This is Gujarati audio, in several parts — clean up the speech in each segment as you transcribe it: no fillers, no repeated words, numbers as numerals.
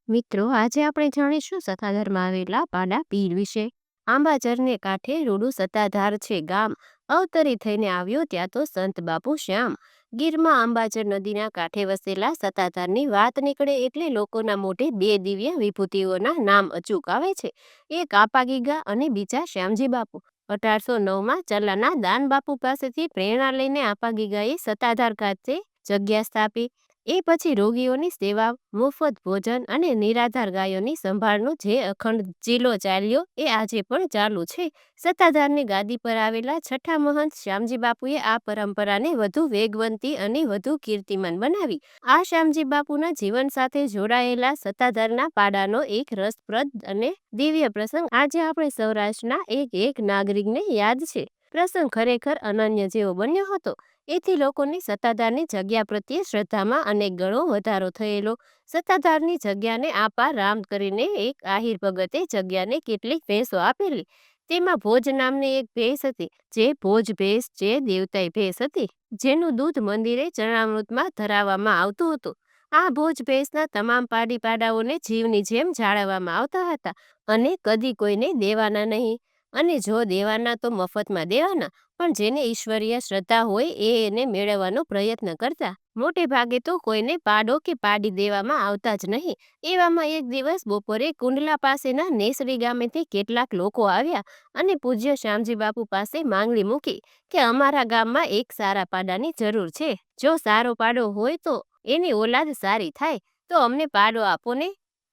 મિત્રો, આજે આપણે જાણીશું સત્તાધારમાં આવેલા પાડા પીર વિશે. આંબાજરને કાંઠે રૂડું સત્તાધાર છે ગામ. અવતરી થઈને આવ્યો ત્યાં તો સંત બાપુ શ્યામ. ગીરમાં આંબાજર નદીના કાંઠે વસેલા સત્તાધારની વાત નીકળે એટલે લોકોના મોઢે બે દિવ્ય વિભૂતિઓના નામ અચૂક આવે છે. એક આપાગીગા અને બીજા શ્યામજી બાપુ. 1809માં ચલ્લાના દાન બાપુ પાસેથી પ્રેરણા લઈને આપાગીગાએ સત્તાધાર ખાતે જગ્યા સ્થાપી. એ પછી રોગીઓની સેવા, મુફત ભોજન અને નિરાધાર ગાયોની સંભાળનો જે અખંડ ચીલો ચાલ્યો એ આજે પણ ચાલુ છે. સત્તાધારની ગાદી પર આવેલા છઠ્ઠા મહંત શ્યામજી બાપુએ આ પરંપરાને વધુ વેગવંતી અને વધુ કીર્તિમાન બનાવી. આ શ્યામજી બાપુના જીવન સાથે જોડાયેલા સત્તાધારના પાડાનો એક રસપ્રદ અને દિવ્ય પ્રસંગ આજે આપણે સૌરાષ્ટ્રના એક નાગરિકને યાદ છે. પ્રસંગ ખરેખર અનન્ય જેવો બન્યો હતો. એથી લોકોની સત્તાધારની જગ્યા પ્રત્યે શ્રદ્ધામાં અનેક ગણો વધારો થયેલો. સત્તાધારની જગ્યાને આપા રામ કરીને એક આહિર ભગતે જગ્યાને કેટલીક ભેંસો આપેલી. તેમાં ભોજ નામની એક ભેંસ હતી, જે ભોજ ભેંસ જે દેવતાઈ ભેંસ હતી, જેનું દૂધ મંદિરે ચરણામૃતમાં ધરાવવામાં આવતું હતું. આ ભોજ ભેંસના તમામ પાડી પાડાઓને જીવની જેમ જાળવવામાં આવતા હતા અને કદી કોઈને દેવાના નહીં. અને જો દેવાના તો મફતમાં દેવાના, પણ જેને ઈશ્વરીય શ્રદ્ધા હોય એને મેળવવાનો પ્રયત્ન કરતા. મોટે ભાગે તો કોઈને પાડો કે પાડી દેવામાં આવતા જ નહીં. એવામાં એક દિવસ બપોરે કુંડલા પાસેના નેસડી ગામેથી કેટલાક લોકો આવ્યા અને પૂજ્ય શ્યામજી બાપુ પાસે માંગણી મૂકી કે અમારા ગામમાં એક સારા પાડાની જરૂર છે. જો સારો પાડો હોય તો એની ઓલાદ સારી થાય તો અમને પાડો આપો ને.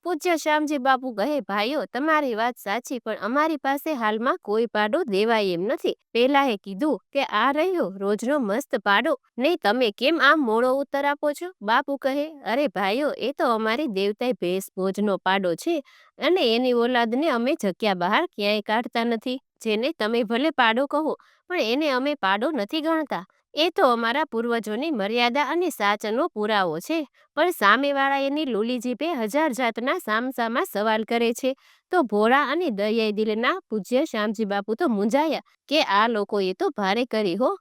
પૂજ્ય શ્યામજી બાપુ કહે, ભાઈઓ, તમારી વાત સાચી, પણ અમારી પાસે હાલમાં કોઈ પાડો દેવાય એમ નથી. પેલાએ કીધું કે આ રહ્યો રોજનો મસ્ત પાડો, નહીં તમે કેમ આમ મોડો ઉત્તર આપો છો? બાપુ કહે, અરે ભાઈઓ, એ તો અમારી દેવતાઈ ભેંસ ભોજનો પાડો છે અને એની ઓલાદને અમે જગ્યા બહાર ક્યાંય કાઢતા નથી. જેને તમે ભલે પાડો કહો, પણ એને અમે પાડો નથી ગણતા. એ તો અમારા પૂર્વજોની મર્યાદા અને સાચનો પુરાવો છે. પણ સામેવાળા એની લૂલી જીભે હજાર જાતના સામસામા સવાલ કરે છે. તો ભોળા અને દયાઈ દિલના પૂજ્ય શ્યામજી બાપુ તો મૂંઝાયા કે આ લોકોએ તો ભારે કરી હો.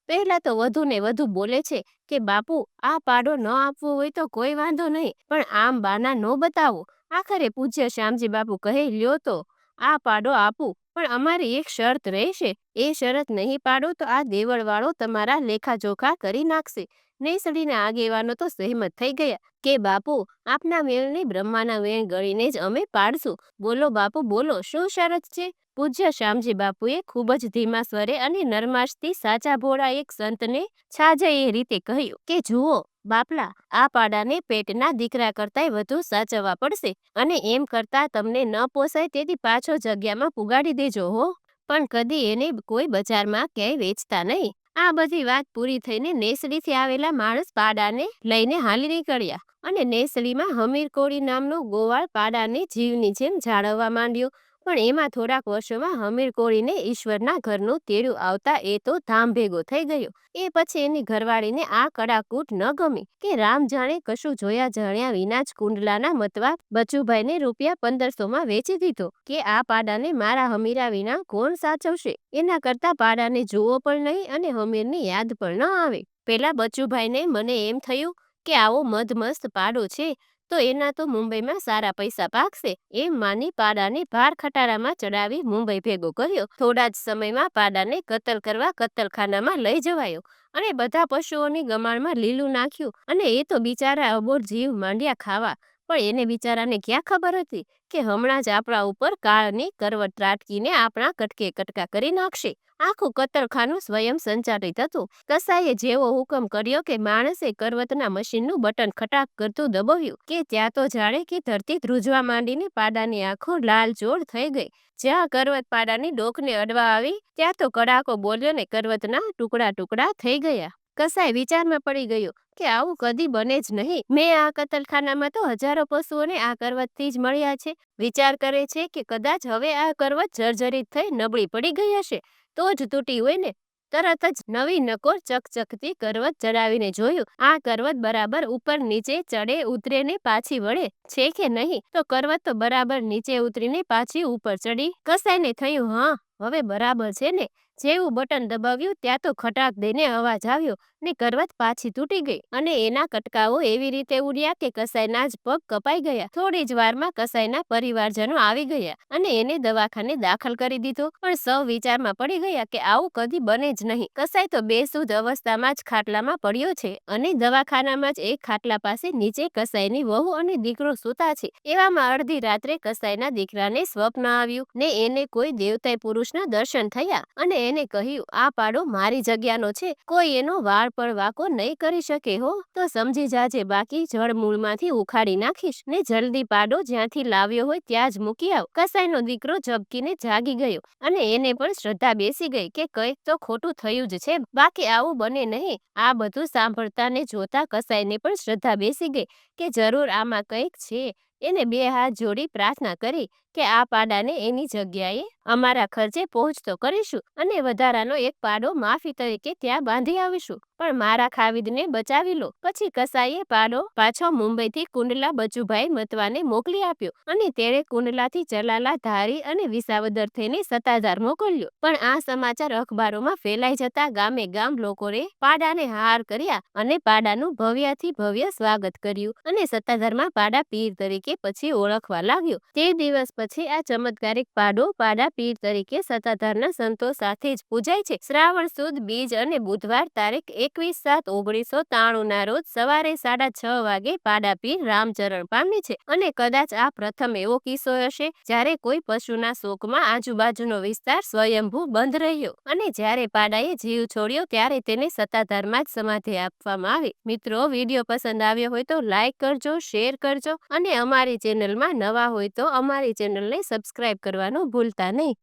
પહેલા તો વધુ ને વધુ બોલે છે કે બાપુ, આ પાડો ન આપવો હોય તો કોઈ વાંધો નહીં, પણ આમ બાના ન બતાવો. આખરે પૂજ્ય શ્યામજી બાપુ કહે, લ્યો તો આ પાડો આપું, પણ અમારી એક શરત રહેશે. એ શરત નહીં પાડો તો આ દેવળવાળો તમારા લેખાજોખા કરી નાખશે. નેસડીના આગેવાનો તો સહેમત થઈ ગયા કે બાપુ, આપના વેણને બ્રહ્માના વેણ ગણીને જ અમે પાડશું. બોલો બાપુ, બોલો, શું શરત છે? પૂજ્ય શ્યામજી બાપુએ ખૂબ જ ધીમા સ્વરે અને નરમાશથી સાચા ભોળા એક સંતને છાજે એ રીતે કહ્યું કે જુઓ બાપલા, આ પાડાને પેટના દીકરા કરતાંય વધુ સાચવવા પડશે અને એમ કરતા તમને ન પોસાય તેથી પાછો જગ્યામાં પુગાડી દેજો હો, પણ કદી એને કોઈ બજારમાં ક્યાંય વેચતા નહીં. આ બધી વાત પૂરી થઈને નેસડીથી આવેલા માણસ પાડાને લઈને હાલી નીકળ્યા અને નેસડીમાં હમીર કોળી નામનો ગોવાળ પાડાને જીવની જેમ જાળવવા માંડ્યો. પણ એમાં થોડાક વર્ષોમાં હમીર કોળીને ઈશ્વરના ઘરનું તેડું આવતા એ તો ધામ ભેગો થઈ ગયો. એ પછી એની ઘરવાળીને આ કડાકૂટ ન ગમી કે રામ જાણે કશું જોયા જાણ્યા વિના જ કુંડલાના મતવા બચુભાઈને રૂપિયા 1500માં વેચી દીધો કે આ પાડાને મારા હમીરા વિના કોણ સાચવશે? એના કરતા પાડાને જુઓ પણ નહીં અને હમીરની યાદ પણ ન આવે. પેલા બચુભાઈને મને એમ થયું કે આવો મધમસ્ત પાડો છે તો એના તો મુંબઈમાં સારા પૈસા પાકશે. એમ માની પાડાને ભાર ખટારામાં ચડાવી મુંબઈ ભેગો કર્યો. થોડા જ સમયમાં પાડાને કતલ કરવા કતલખાનામાં લઈ જવાયો અને બધા પશુઓની ગમાણમાં લીલું નાખ્યું અને એ તો બિચારા અબોર જીવ માંડ્યા ખાવા. પણ એને બિચારાને ક્યાં ખબર હતી કે હમણાં જ આપણા ઉપર કાળની કરવટ ત્રાટકીને આપણા કટકે કટકા કરી નાખશે. આખું કતલખાનું સ્વયં સંચાલિત હતું. કસાઈએ જેવો હુકમ કર્યો કે માણસે કરવતના મશીનનું બટન ખટાક કરતું દબાવ્યું કે ત્યાં તો જાણે કે ધરતી ધ્રુજવા માંડીને પાડાની આંખો લાલચોળ થઈ ગઈ. જ્યાં કરવત પાડાની ડોકને અડવા આવી ત્યાં તો કડાકો બોલ્યો ને કરવતના ટુકડા ટુકડા થઈ ગયા. કસાઈ વિચારમાં પડી ગયો કે આવું કદી બને જ નહીં. મેં આ કતલખાનામાં તો હજારો પશુઓને આ કરવતથી જ મળ્યા છે. વિચાર કરે છે કે કદાચ હવે આ કરવત જર્જરિત થઈ નબળી પડી ગઈ હશે તો જ તૂટી હોય ને. તરત જ નવી નકોર ચકચકતી કરવત ચડાવીને જોયું આ કરવત બરાબર ઉપર નીચે ચડે ઉતરે ને પાછી વળે છે કે નહીં. તો કરવત તો બરાબર નીચે ઉતરીને પાછી ઉપર ચડી. કસાઈને થયું, હા હવે બરાબર છે ને. જેવું બટન દબાવ્યું ત્યાં તો ખટાક દઈને અવાજ આવ્યો ને કરવત પાછી તૂટી ગઈ અને એના કટકાઓ એવી રીતે ઉડ્યા કે કસાઈના જ પગ કપાઈ ગયા. થોડી જ વારમાં કસાઈના પરિવારજનો આવી ગયા અને એને દવાખાને દાખલ કરી દીધો. પણ સૌ વિચારમાં પડી ગયા કે આવું કદી બને જ નહીં. કસાઈ તો બેસુધ અવસ્થામાં જ ખાટલામાં પડ્યો છે અને દવાખાનામાં જ એક ખાટલા પાસે નીચે કસાઈની વહુ અને દીકરો સૂતા છે. એવામાં અડધી રાત્રે કસાઈના દીકરાને સ્વપ્ન આવ્યું ને એને કોઈ દેવતાય પુરુષના દર્શન થયા અને એને કહ્યું, આ પાડો મારી જગ્યાનો છે, કોઈ એનો વાળ પણ વાંકો નહીં કરી શકે હો. તો સમજી જાજે, બાકી જળમૂળમાંથી ઉખાડી નાખીશ ને જલ્દી પાડો જ્યાંથી લાવ્યો હોય ત્યાં જ મૂકી આવ. કસાઈનો દીકરો ઝબકીને જાગી ગયો અને એને પણ શ્રદ્ધા બેસી ગઈ કે કંઈક તો ખોટું થયું જ છે, બાકી આવું બને નહીં. આ બધું સાંભળતા ને જોતા કસાઈને પણ શ્રદ્ધા બેસી ગઈ કે જરૂર આમાં કંઈક છે. એને બે હાથ જોડી પ્રાર્થના કરી કે આ પાડાને એની જગ્યાએ અમારા ખર્ચે પહોંચતો કરીશું અને વધારાનો એક પાડો માફી તરીકે ત્યાં બાંધી આવીશું, પણ મારા ખાવિદને બચાવી લો. પછી કસાઈએ પાડો પાછો મુંબઈથી કુંડલા બચુભાઈ મતવાને મોકલી આપ્યો અને તેણે કુંડલાથી જલાલા, ધારી અને વિસાવદર થઈને સત્તાધાર મોકલ્યો. પણ આ સમાચાર અખબારોમાં ફેલાઈ જતા ગામે ગામ લોકોએ પાડાને હાર કર્યા અને પાડાનું ભવ્યથી ભવ્ય સ્વાગત કર્યું અને સત્તાધારમાં પાડા પીર તરીકે પછી ઓળખવા લાગ્યો. તે દિવસ પછી આ ચમત્કારિક પાડો પાડા પીર તરીકે સત્તાધારના સંતો સાથે જ પૂજાય છે. શ્રાવણ સુદ બીજ અને બુધવાર તારીખ 21/7/1993 ના રોજ સવારે 6:30 વાગે પાડા પીર રામચરણ પામે છે અને કદાચ આ પ્રથમ એવો કિસ્સો હશે જ્યારે કોઈ પશુના શોકમાં આજુબાજુનો વિસ્તાર સ્વયંભૂ બંધ રહ્યો અને જ્યારે પાડાએ જીવ છોડ્યો ત્યારે તેને સત્તાધારમાં જ સમાધિ આપવામાં આવી. મિત્રો, વિડીયો પસંદ આવ્યો હોય તો લાઈક કરજો, શેર કરજો અને અમારી ચેનલમાં નવા હોય તો અમારી ચેનલને સબસ્ક્રાઇબ કરવાનું ભૂલતા નહીં.